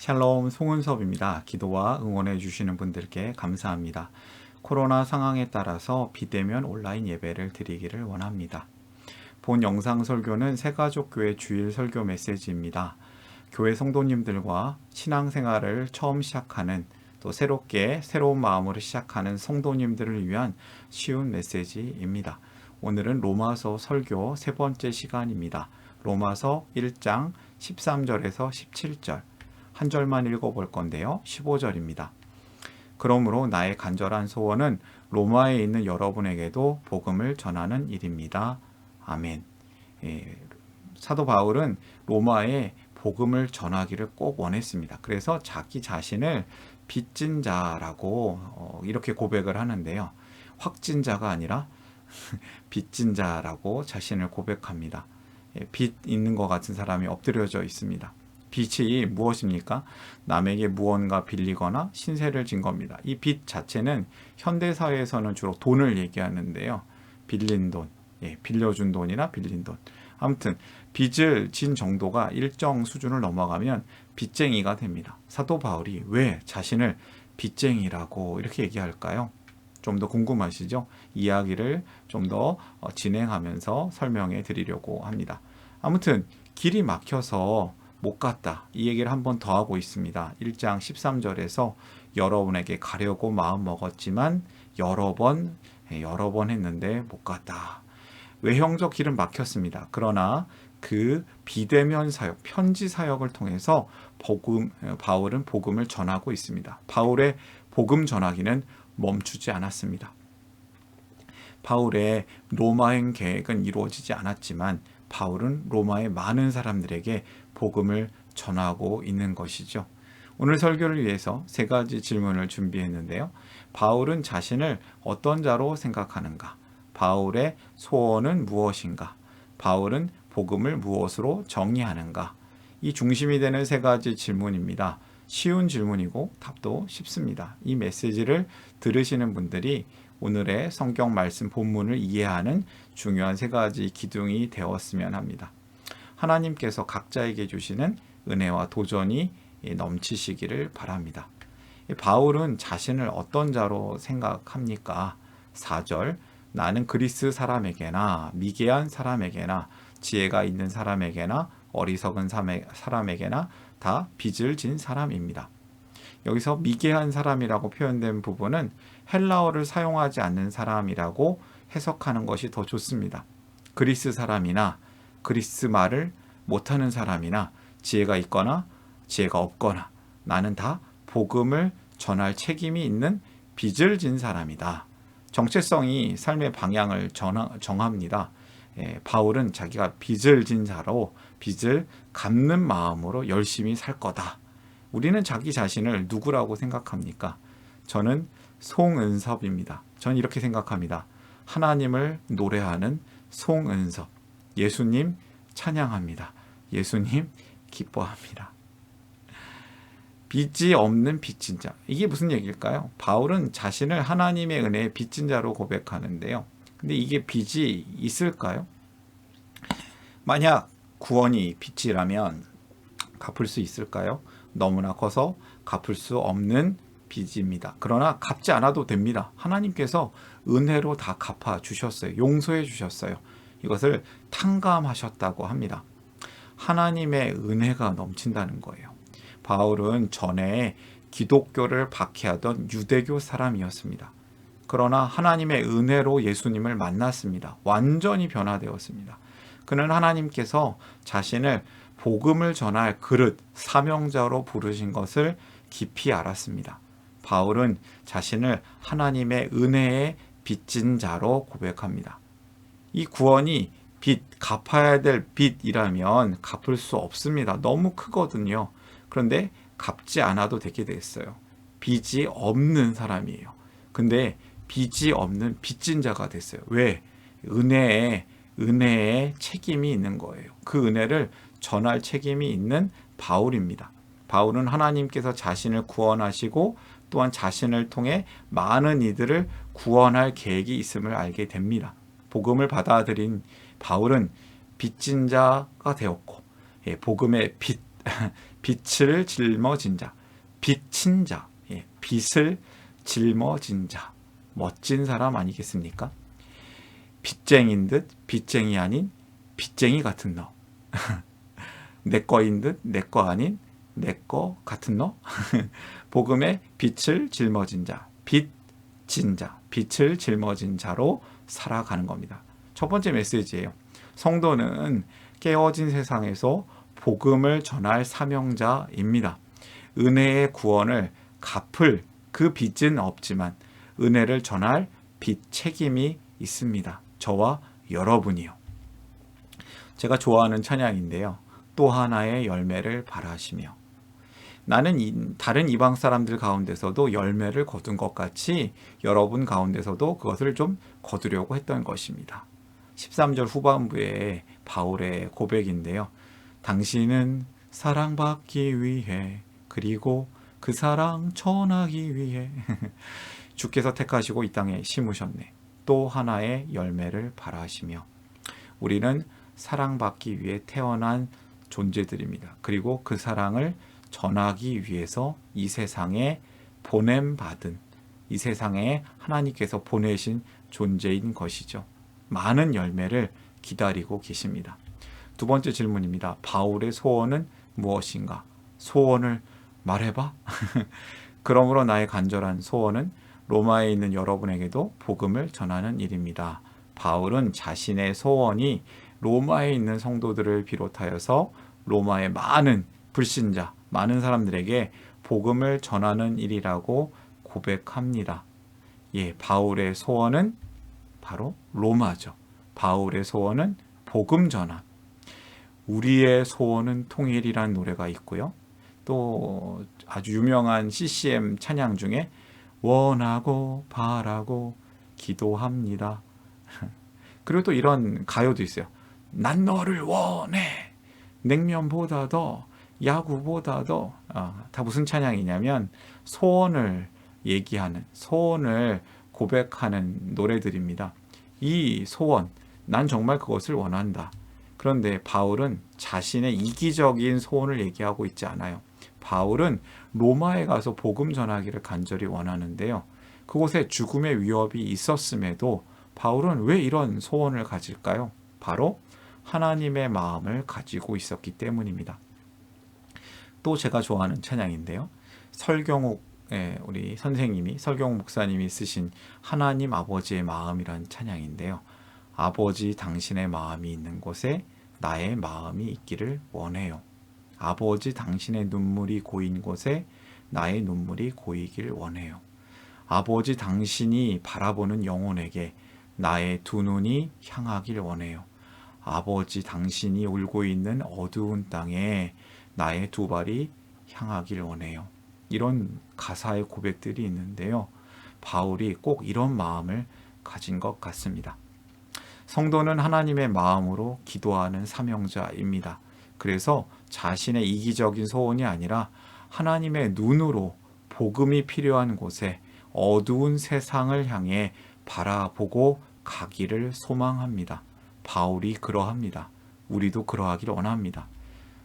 샬롬 송은섭입니다. 기도와 응원해 주시는 분들께 감사합니다. 코로나 상황에 따라서 비대면 온라인 예배를 드리기를 원합니다. 본 영상 설교는 새가족교회 주일 설교 메시지입니다. 교회 성도님들과 신앙생활을 처음 시작하는 또 새롭게 새로운 마음으로 시작하는 성도님들을 위한 쉬운 메시지입니다. 오늘은 로마서 설교 세 번째 시간입니다. 로마서 1장 13절에서 17절 한 절만 읽어볼 건데요. 15절입니다. 그러므로 나의 간절한 소원은 로마에 있는 여러분에게도 복음을 전하는 일입니다. 아멘. 사도 바울은 로마에 복음을 전하기를 꼭 원했습니다. 그래서 자기 자신을 빚진 자라고 이렇게 고백을 하는데요. 확진자가 아니라 빚진 자라고 자신을 고백합니다. 빚 있는 것 같은 사람이 엎드려져 있습니다. 빚이 무엇입니까? 남에게 무언가 빌리거나 신세를 진 겁니다. 이 빚 자체는 현대사회에서는 주로 돈을 얘기하는데요. 빌린 돈, 빌려준 돈이나 빌린 돈. 아무튼 빚을 진 정도가 일정 수준을 넘어가면 빚쟁이가 됩니다. 사도 바울이 왜 자신을 빚쟁이라고 이렇게 얘기할까요? 좀 더 궁금하시죠? 이야기를 좀 더 진행하면서 설명해 드리려고 합니다. 아무튼 길이 막혀서 못 갔다. 이 얘기를 한 번 더 하고 있습니다. 1장 13절에서 여러분에게 가려고 마음 먹었지만 여러 번 했는데 못 갔다. 외형적 길은 막혔습니다. 그러나 그 비대면 사역, 편지 사역을 통해서 바울은 복음을 전하고 있습니다. 바울의 복음 전하기는 멈추지 않았습니다. 바울의 로마행 계획은 이루어지지 않았지만 바울은 로마의 많은 사람들에게 복음을 전하고 있는 것이죠. 오늘 설교를 위해서 세 가지 질문을 준비했는데요. 바울은 자신을 어떤 자로 생각하는가? 바울의 소원은 무엇인가? 바울은 복음을 무엇으로 정의하는가? 이 중심이 되는 세 가지 질문입니다. 쉬운 질문이고 답도 쉽습니다. 이 메시지를 들으시는 분들이 오늘의 성경 말씀 본문을 이해하는 중요한 세 가지 기둥이 되었으면 합니다. 하나님께서 각자에게 주시는 은혜와 도전이 넘치시기를 바랍니다. 바울은 자신을 어떤 자로 생각합니까? 4절 나는 그리스 사람에게나 미개한 사람에게나 지혜가 있는 사람에게나 어리석은 사람에게나 다 빚을 진 사람입니다. 여기서 미개한 사람이라고 표현된 부분은 헬라어를 사용하지 않는 사람이라고 해석하는 것이 더 좋습니다. 그리스 사람이나 그리스 말을 못하는 사람이나 지혜가 있거나 지혜가 없거나 나는 다 복음을 전할 책임이 있는 빚을 진 사람이다. 정체성이 삶의 방향을 정합니다. 바울은 자기가 빚을 진 자로 빚을 갚는 마음으로 열심히 살 거다. 우리는 자기 자신을 누구라고 생각합니까? 저는 송은섭입니다. 저는 이렇게 생각합니다. 하나님을 노래하는 송은섭. 예수님 찬양합니다. 예수님 기뻐합니다. 빚이 없는 빚진 자. 이게 무슨 얘기일까요? 바울은 자신을 하나님의 은혜의 빚진 자로 고백하는데요. 근데 이게 빚이 있을까요? 만약 구원이 빚이라면 갚을 수 있을까요? 너무나 커서 갚을 수 없는 빚입니다. 그러나 갚지 않아도 됩니다. 하나님께서 은혜로 다 갚아 주셨어요. 용서해 주셨어요. 이것을 탕감하셨다고 합니다. 하나님의 은혜가 넘친다는 거예요. 바울은 전에 기독교를 박해하던 유대교 사람이었습니다. 그러나 하나님의 은혜로 예수님을 만났습니다. 완전히 변화되었습니다. 그는 하나님께서 자신을 복음을 전할 그릇, 사명자로 부르신 것을 깊이 알았습니다. 바울은 자신을 하나님의 은혜에 빚진 자로 고백합니다. 이 구원이 갚아야 될 빚이라면 갚을 수 없습니다. 너무 크거든요. 그런데 갚지 않아도 되게 됐어요. 빚이 없는 사람이에요. 근데 빚이 없는 빚진 자가 됐어요. 왜? 은혜에 책임이 있는 거예요. 그 은혜를 전할 책임이 있는 바울입니다. 바울은 하나님께서 자신을 구원하시고 또한 자신을 통해 많은 이들을 구원할 계획이 있음을 알게 됩니다. 복음을 받아들인 바울은 빚진 자가 되었고 복음의 빚 빛을 짊어진 자, 빛인 자, 예, 빛을 짊어진 자, 멋진 사람 아니겠습니까? 빚쟁인 듯 빚쟁이 아닌 빚쟁이 같은 너. 내 거인 듯 내 거 아닌 내 거 같은 너. 복음의 빛을 짊어진 자, 빛진 자, 빛을 짊어진 자로 살아가는 겁니다. 첫 번째 메시지예요. 성도는 깨어진 세상에서 복음을 전할 사명자입니다. 은혜의 구원을 갚을 그 빚은 없지만 은혜를 전할 빚 책임이 있습니다. 저와 여러분이요. 제가 좋아하는 찬양인데요. 또 하나의 열매를 바라시며. 나는 다른 이방 사람들 가운데서도 열매를 거둔 것 같이 여러분 가운데서도 그것을 좀 거두려고 했던 것입니다. 13절 후반부에 바울의 고백인데요. 당신은 사랑받기 위해 그리고 그 사랑 전하기 위해 주께서 택하시고 이 땅에 심으셨네. 또 하나의 열매를 바라시며. 우리는 사랑받기 위해 태어난 존재들입니다. 그리고 그 사랑을 전하기 위해서 이 세상에 보냄받은, 이 세상에 하나님께서 보내신 존재인 것이죠. 많은 열매를 기다리고 계십니다. 두 번째 질문입니다. 바울의 소원은 무엇인가? 소원을 말해봐. 그러므로 나의 간절한 소원은 로마에 있는 여러분에게도 복음을 전하는 일입니다. 바울은 자신의 소원이 로마에 있는 성도들을 비롯하여서 로마의 많은 불신자, 많은 사람들에게 복음을 전하는 일이라고 고백합니다. 예, 바울의 소원은 바로 로마죠. 바울의 소원은 복음 전환. 우리의 소원은 통일이라는 노래가 있고요. 또 아주 유명한 CCM 찬양 중에 원하고 바라고 기도합니다. 그리고 또 이런 가요도 있어요. 난 너를 원해. 냉면보다 더, 야구보다 더. 다 무슨 찬양이냐면 소원을 얘기하는, 소원을 고백하는 노래들입니다. 이 소원, 난 정말 그것을 원한다. 그런데 바울은 자신의 이기적인 소원을 얘기하고 있지 않아요. 바울은 로마에 가서 복음 전하기를 간절히 원하는데요. 그곳에 죽음의 위협이 있었음에도 바울은 왜 이런 소원을 가질까요? 바로 하나님의 마음을 가지고 있었기 때문입니다. 또 제가 좋아하는 찬양인데요. 설경욱 우리 선생님이, 설경욱 목사님이 쓰신 하나님 아버지의 마음이라는 찬양인데요. 아버지 당신의 마음이 있는 곳에 나의 마음이 있기를 원해요. 아버지 당신의 눈물이 고인 곳에 나의 눈물이 고이길 원해요. 아버지 당신이 바라보는 영혼에게 나의 두 눈이 향하길 원해요. 아버지 당신이 울고 있는 어두운 땅에 나의 두 발이 향하길 원해요. 이런 가사의 고백들이 있는데요. 바울이 꼭 이런 마음을 가진 것 같습니다. 성도는 하나님의 마음으로 기도하는 사명자입니다. 그래서 자신의 이기적인 소원이 아니라 하나님의 눈으로 복음이 필요한 곳에 어두운 세상을 향해 바라보고 가기를 소망합니다. 바울이 그러합니다. 우리도 그러하기를 원합니다.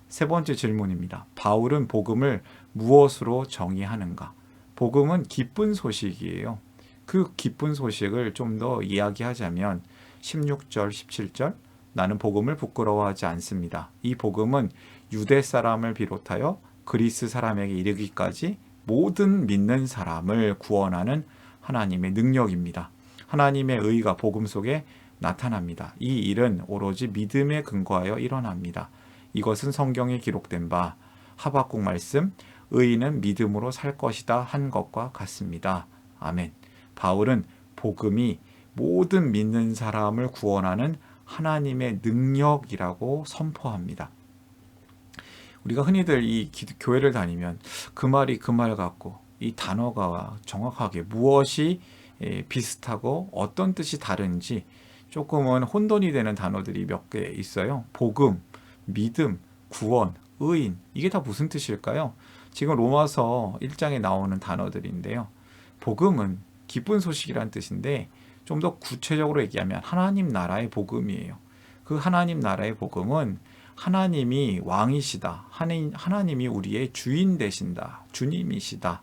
세 번째 질문입니다. 바울은 복음을 무엇으로 정의하는가? 복음은 기쁜 소식이에요. 그 기쁜 소식을 좀 더 이야기하자면 16절, 17절 나는 복음을 부끄러워하지 않습니다. 이 복음은 유대 사람을 비롯하여 그리스 사람에게 이르기까지 모든 믿는 사람을 구원하는 하나님의 능력입니다. 하나님의 의가 복음 속에 나타납니다. 이 일은 오로지 믿음에 근거하여 일어납니다. 이것은 성경에 기록된 바 하박국 말씀 의인은 믿음으로 살 것이다 한 것과 같습니다. 아멘. 바울은 복음이 모든 믿는 사람을 구원하는 하나님의 능력이라고 선포합니다. 우리가 흔히들 이 교회를 다니면 그 말이 그 말 같고 이 단어가 정확하게 무엇이 비슷하고 어떤 뜻이 다른지 조금은 혼돈이 되는 단어들이 몇 개 있어요. 복음, 믿음, 구원, 의인, 이게 다 무슨 뜻일까요? 지금 로마서 1장에 나오는 단어들인데요. 복음은 기쁜 소식이란 뜻인데 좀 더 구체적으로 얘기하면 하나님 나라의 복음이에요. 그 하나님 나라의 복음은 하나님이 왕이시다. 하나님이 우리의 주인 되신다. 주님이시다.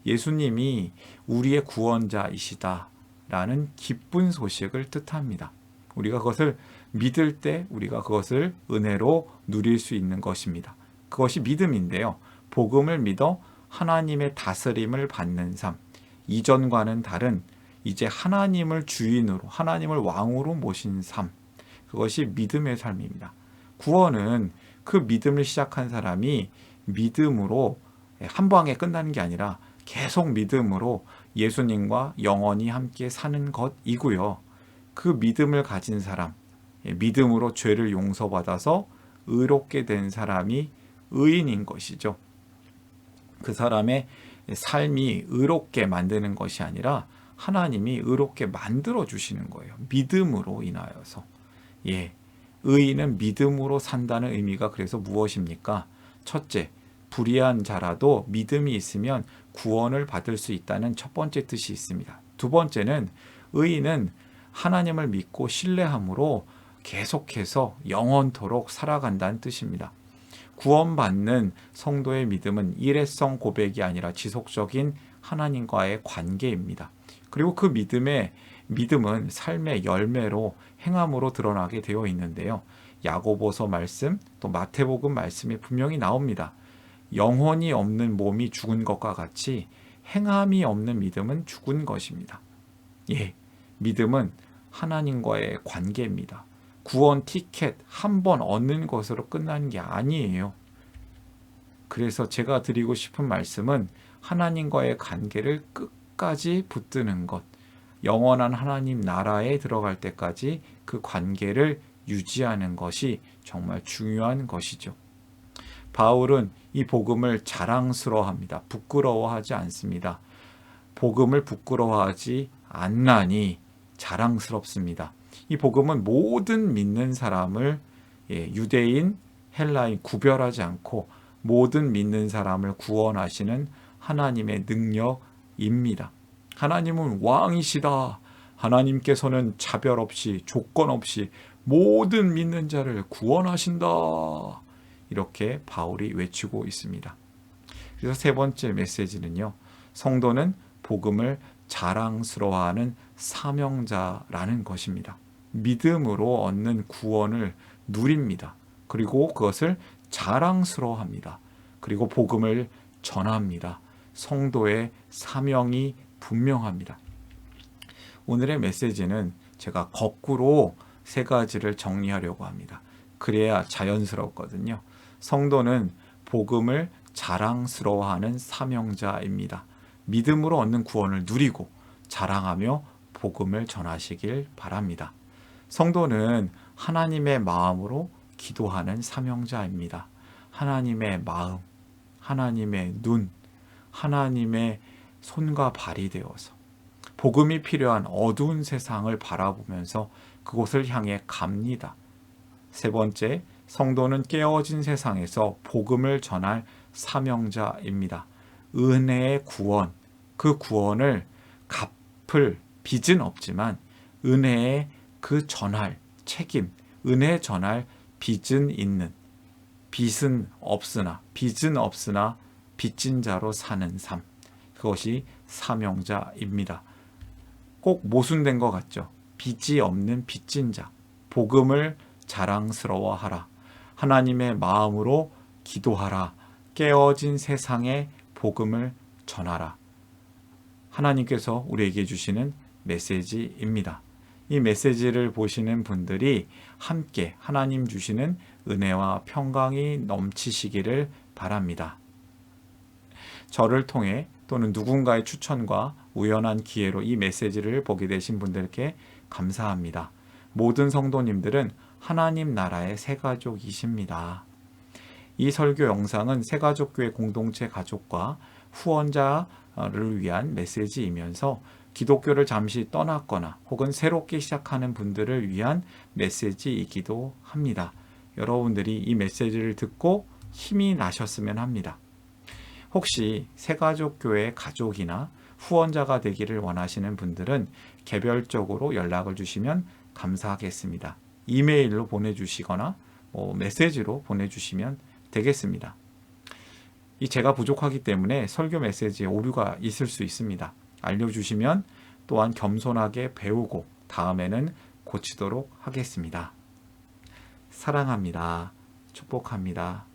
예수님이 우리의 구원자이시다. 라는 기쁜 소식을 뜻합니다. 우리가 그것을 믿을 때 우리가 그것을 은혜로 누릴 수 있는 것입니다. 그것이 믿음인데요. 복음을 믿어 하나님의 다스림을 받는 삶. 이전과는 다른 이제 하나님을 주인으로, 하나님을 왕으로 모신 삶. 그것이 믿음의 삶입니다. 구원은 그 믿음을 시작한 사람이 믿음으로 한 방에 끝나는 게 아니라 계속 믿음으로 예수님과 영원히 함께 사는 것이고요. 그 믿음을 가진 사람, 믿음으로 죄를 용서받아서 의롭게 된 사람이 의인인 것이죠. 그 사람의 삶이 의롭게 만드는 것이 아니라 하나님이 의롭게 만들어 주시는 거예요. 믿음으로 인하여서. 의인은 믿음으로 산다는 의미가 그래서 무엇입니까? 첫째, 불의한 자라도 믿음이 있으면 구원을 받을 수 있다는 첫 번째 뜻이 있습니다. 두 번째는 의인은 하나님을 믿고 신뢰함으로 계속해서 영원토록 살아간다는 뜻입니다. 구원받는 성도의 믿음은 일회성 고백이 아니라 지속적인 하나님과의 관계입니다. 그리고 그 믿음은 삶의 열매로 행함으로 드러나게 되어 있는데요. 야고보서 말씀, 또 마태복음 말씀이 분명히 나옵니다. 영혼이 없는 몸이 죽은 것과 같이 행함이 없는 믿음은 죽은 것입니다. 믿음은 하나님과의 관계입니다. 구원 티켓 한 번 얻는 것으로 끝나는 게 아니에요. 그래서 제가 드리고 싶은 말씀은 하나님과의 관계를 끝까지 붙드는 것, 영원한 하나님 나라에 들어갈 때까지 그 관계를 유지하는 것이 정말 중요한 것이죠. 바울은 이 복음을 자랑스러워합니다. 부끄러워하지 않습니다. 복음을 부끄러워하지 않나니 자랑스럽습니다. 이 복음은 모든 믿는 사람을 유대인, 헬라인 구별하지 않고 모든 믿는 사람을 구원하시는 하나님의 능력입니다. 하나님은 왕이시다. 하나님께서는 차별 없이 조건 없이 모든 믿는 자를 구원하신다. 이렇게 바울이 외치고 있습니다. 그래서 세 번째 메시지는요. 성도는 복음을 자랑스러워하는 사명자라는 것입니다. 믿음으로 얻는 구원을 누립니다. 그리고 그것을 자랑스러워합니다. 그리고 복음을 전합니다. 성도의 사명이 분명합니다. 오늘의 메시지는 제가 거꾸로 세 가지를 정리하려고 합니다. 그래야 자연스럽거든요. 성도는 복음을 자랑스러워하는 사명자입니다. 믿음으로 얻는 구원을 누리고 자랑하며 복음을 전하시길 바랍니다. 성도는 하나님의 마음으로 기도하는 사명자입니다. 하나님의 마음, 하나님의 눈, 하나님의 손과 발이 되어서 복음이 필요한 어두운 세상을 바라보면서 그곳을 향해 갑니다. 세 번째, 성도는 깨어진 세상에서 복음을 전할 사명자입니다. 은혜의 구원, 그 구원을 갚을 빚은 없지만 은혜의 그 전할 책임, 은혜 전할 빚은 있는, 빚은 없으나 빚진 자로 사는 삶, 그것이 사명자입니다. 꼭 모순된 것 같죠? 빚이 없는 빚진 자, 복음을 자랑스러워하라, 하나님의 마음으로 기도하라, 깨어진 세상에 복음을 전하라. 하나님께서 우리에게 주시는 메시지입니다. 이 메시지를 보시는 분들이 함께 하나님 주시는 은혜와 평강이 넘치시기를 바랍니다. 저를 통해 또는 누군가의 추천과 우연한 기회로 이 메시지를 보게 되신 분들께 감사합니다. 모든 성도님들은 하나님 나라의 새가족이십니다. 이 설교 영상은 새가족교회 공동체 가족과 후원자를 위한 메시지이면서 기독교를 잠시 떠났거나 혹은 새롭게 시작하는 분들을 위한 메시지이기도 합니다. 여러분들이 이 메시지를 듣고 힘이 나셨으면 합니다. 혹시 새가족교회 가족이나 후원자가 되기를 원하시는 분들은 개별적으로 연락을 주시면 감사하겠습니다. 이메일로 보내주시거나 메시지로 보내주시면 되겠습니다. 이 제가 부족하기 때문에 설교 메시지에 오류가 있을 수 있습니다. 알려주시면 또한 겸손하게 배우고 다음에는 고치도록 하겠습니다. 사랑합니다. 축복합니다.